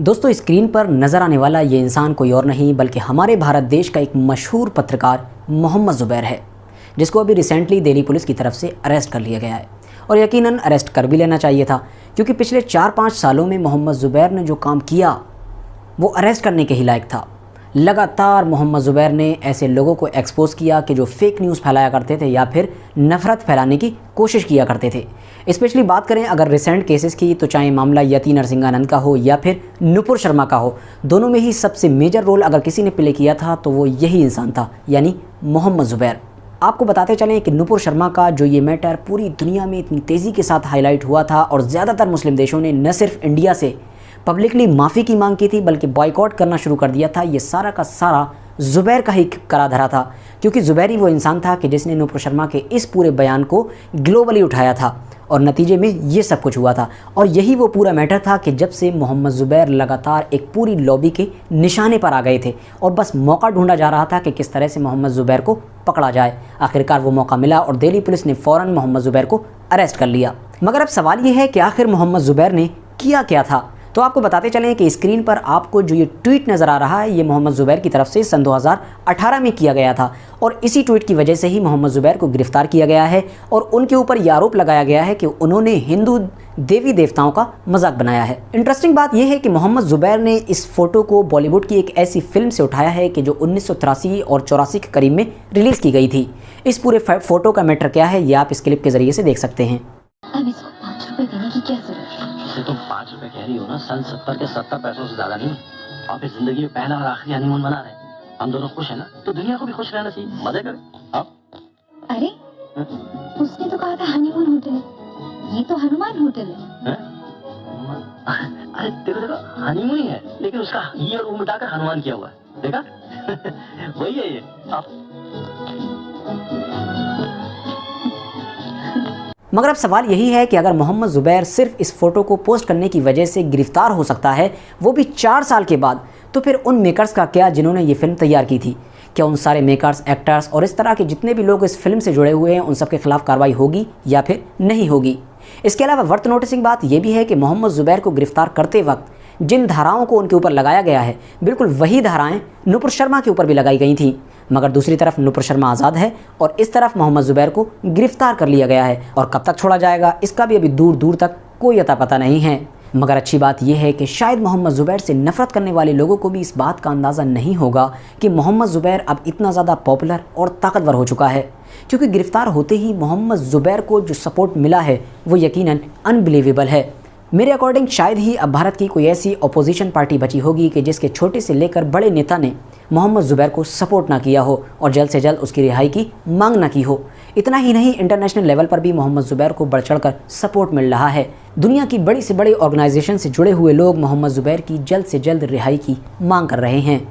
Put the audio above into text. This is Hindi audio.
दोस्तों, स्क्रीन पर नज़र आने वाला ये इंसान कोई और नहीं बल्कि हमारे भारत देश का एक मशहूर पत्रकार मोहम्मद ज़ुबैर है, जिसको अभी रिसेंटली दिल्ली पुलिस की तरफ से अरेस्ट कर लिया गया है। और यकीनन अरेस्ट कर भी लेना चाहिए था, क्योंकि पिछले 4-5 सालों में मोहम्मद ज़ुबैर ने जो काम किया वो अरेस्ट करने के ही लायक था। लगातार मोहम्मद ज़ुबैर ने ऐसे लोगों को एक्सपोज किया कि जो फेक न्यूज़ फैलाया करते थे या फिर नफ़रत फैलाने की कोशिश किया करते थे। स्पेशली बात करें अगर रिसेंट केसेस की, तो चाहे मामला यति नरसिंहानंद का हो या फिर नुपुर शर्मा का हो, दोनों में ही सबसे मेजर रोल अगर किसी ने प्ले किया था तो वो यही इंसान था, यानी मोहम्मद ज़ुबैर। आपको बताते चलें कि नुपुर शर्मा का जो ये मैटर पूरी दुनिया में इतनी तेज़ी के साथ हाईलाइट हुआ था और ज़्यादातर मुस्लिम देशों ने न सिर्फ इंडिया से पब्लिकली माफ़ी की मांग की थी बल्कि बॉयकॉट करना शुरू कर दिया था, ये सारा का सारा ज़ुबैर का ही करा धरा था। क्योंकि ज़ुबैर ही वो इंसान था कि जिसने नुपुर शर्मा के इस पूरे बयान को ग्लोबली उठाया था और नतीजे में ये सब कुछ हुआ था। और यही वो पूरा मैटर था कि जब से मोहम्मद ज़ुबैर लगातार एक पूरी लॉबी के निशाने पर आ गए थे और बस मौका ढूंढा जा रहा था कि किस तरह से मोहम्मद ज़ुबैर को पकड़ा जाए। आखिरकार वो मौका मिला और दिल्ली पुलिस ने फ़ौरन मोहम्मद ज़ुबैर को अरेस्ट कर लिया। मगर अब सवाल ये है कि आखिर मोहम्मद ज़ुबैर ने किया क्या था। तो आपको बताते चलें कि स्क्रीन पर आपको जो ये ट्वीट नज़र आ रहा है, ये मोहम्मद ज़ुबैर की तरफ से सन 2018 में किया गया था और इसी ट्वीट की वजह से ही मोहम्मद ज़ुबैर को गिरफ्तार किया गया है और उनके ऊपर यह आरोप लगाया गया है कि उन्होंने हिंदू देवी देवताओं का मजाक बनाया है। इंटरेस्टिंग बात यह है कि मोहम्मद ज़ुबैर ने इस फोटो को बॉलीवुड की एक ऐसी फिल्म से उठाया है कि जो 1983 और 84 के करीब में रिलीज़ की गई थी। इस पूरे फोटो का मैटर क्या है, ये आप इस क्लिप के ज़रिए से देख सकते हैं। अब इसको 5 रुपए देने की क्या जरूरत है? इसे तुम 5 रुपए कह रही हो ना, सन 70 के 70 पैसों से ज्यादा नहीं। और फिर जिंदगी में पहला और आखिरी हनीमून मना रहे हैं। हम दोनों खुश हैं ना, तो दुनिया को भी खुश रहना चाहिए, मजे करें। अरे उसने तो कहा था हनीमून होटल, ये तो हनुमान होटल है। अरे देखो हनीमून ही है, लेकिन उसका ये और वो मिटाकर हनुमान किया हुआ है, देखा? वही है ये। मगर अब सवाल यही है कि अगर मोहम्मद ज़ुबैर सिर्फ इस फ़ोटो को पोस्ट करने की वजह से गिरफ़्तार हो सकता है, वो भी 4 साल के बाद, तो फिर उन मेकर्स का क्या जिन्होंने ये फ़िल्म तैयार की थी? क्या उन सारे मेकर्स, एक्टर्स और इस तरह के जितने भी लोग इस फिल्म से जुड़े हुए हैं उन सब के खिलाफ कार्रवाई होगी या फिर नहीं होगी? इसके अलावा वर्थ नोटिसिंग बात यह भी है कि मोहम्मद ज़ुबैर को गिरफ़्तार करते वक्त जिन धाराओं को उनके ऊपर लगाया गया है, बिल्कुल वही धाराएँ नुपुर शर्मा के ऊपर भी लगाई गई थी। मगर दूसरी तरफ नुपुर शर्मा आज़ाद है और इस तरफ मोहम्मद ज़ुबैर को गिरफ़्तार कर लिया गया है और कब तक छोड़ा जाएगा इसका भी अभी दूर दूर तक कोई अता पता नहीं है। मगर अच्छी बात यह है कि शायद मोहम्मद ज़ुबैर से नफ़रत करने वाले लोगों को भी इस बात का अंदाज़ा नहीं होगा कि मोहम्मद ज़ुबैर अब इतना ज़्यादा पॉपुलर और ताकतवर हो चुका है, क्योंकि गिरफ़्तार होते ही मोहम्मद ज़ुबैर को जो सपोर्ट मिला है वो यकीनन अनबिलीवेबल है। मेरे अकॉर्डिंग शायद ही अब भारत की कोई ऐसी अपोजिशन पार्टी बची होगी कि जिसके छोटे से लेकर बड़े नेता ने मोहम्मद ज़ुबैर को सपोर्ट ना किया हो और जल्द से जल्द उसकी रिहाई की मांग ना की हो। इतना ही नहीं, इंटरनेशनल लेवल पर भी मोहम्मद ज़ुबैर को बढ़ चढ़ कर सपोर्ट मिल रहा है। दुनिया की बड़ी से बड़ी ऑर्गेनाइजेशन से जुड़े हुए लोग मोहम्मद ज़ुबैर की जल्द से जल्द रिहाई की मांग कर रहे हैं।